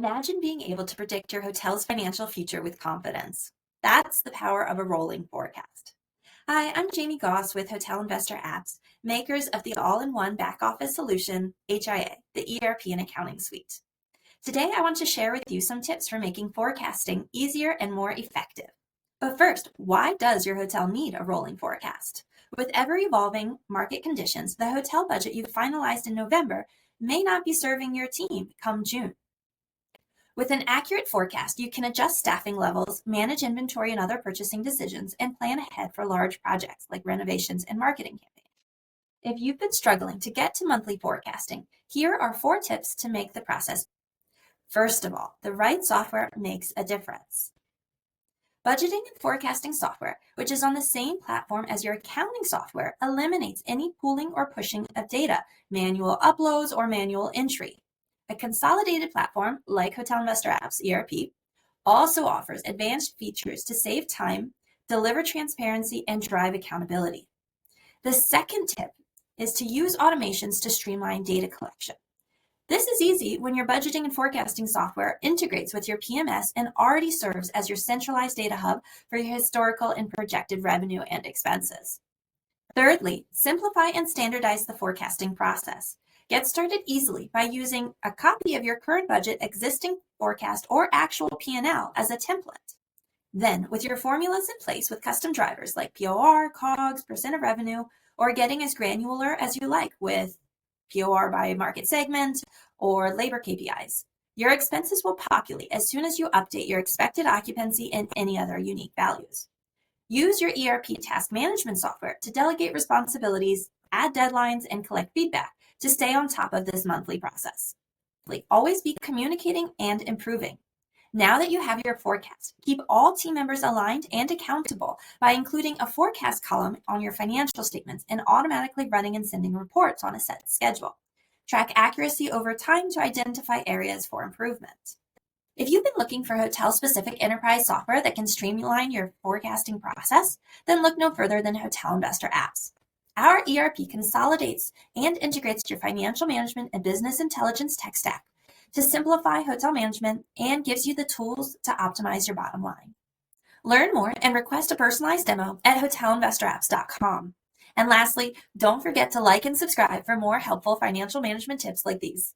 Imagine being able to predict your hotel's financial future with confidence. That's the power of a rolling forecast. Hi, I'm Jamie Goss with Hotel Investor Apps, makers of the all-in-one back-office solution, HIA, the ERP and accounting suite. Today, I want to share with you some tips for making forecasting easier and more effective. But first, why does your hotel need a rolling forecast? With ever-evolving market conditions, the hotel budget you finalized in November may not be serving your team come June. With an accurate forecast, you can adjust staffing levels, manage inventory and other purchasing decisions, and plan ahead for large projects like renovations and marketing campaigns. If you've been struggling to get to monthly forecasting, here are 4 tips to make the process. First of all, the right software makes a difference. Budgeting and forecasting software, which is on the same platform as your accounting software, eliminates any pooling or pushing of data, manual uploads, or manual entry. A consolidated platform like Hotel Investor Apps, ERP, also offers advanced features to save time, deliver transparency, and drive accountability. The second tip is to use automations to streamline data collection. This is easy when your budgeting and forecasting software integrates with your PMS and already serves as your centralized data hub for your historical and projected revenue and expenses. Thirdly, simplify and standardize the forecasting process. Get started easily by using a copy of your current budget, existing forecast, or actual P&L as a template. Then, with your formulas in place with custom drivers like POR, COGS, percent of revenue, or getting as granular as you like with POR by market segment or labor KPIs, your expenses will populate as soon as you update your expected occupancy and any other unique values. Use your ERP task management software to delegate responsibilities, add deadlines, and collect feedback to stay on top of this monthly process. Always be communicating and improving. Now that you have your forecast, keep all team members aligned and accountable by including a forecast column on your financial statements and automatically running and sending reports on a set schedule. Track accuracy over time to identify areas for improvement. If you've been looking for hotel-specific enterprise software that can streamline your forecasting process, then look no further than Hotel Investor Apps. Our ERP consolidates and integrates your financial management and business intelligence tech stack to simplify hotel management and gives you the tools to optimize your bottom line. Learn more and request a personalized demo at hotelinvestorapps.com. And lastly, don't forget to like and subscribe for more helpful financial management tips like these.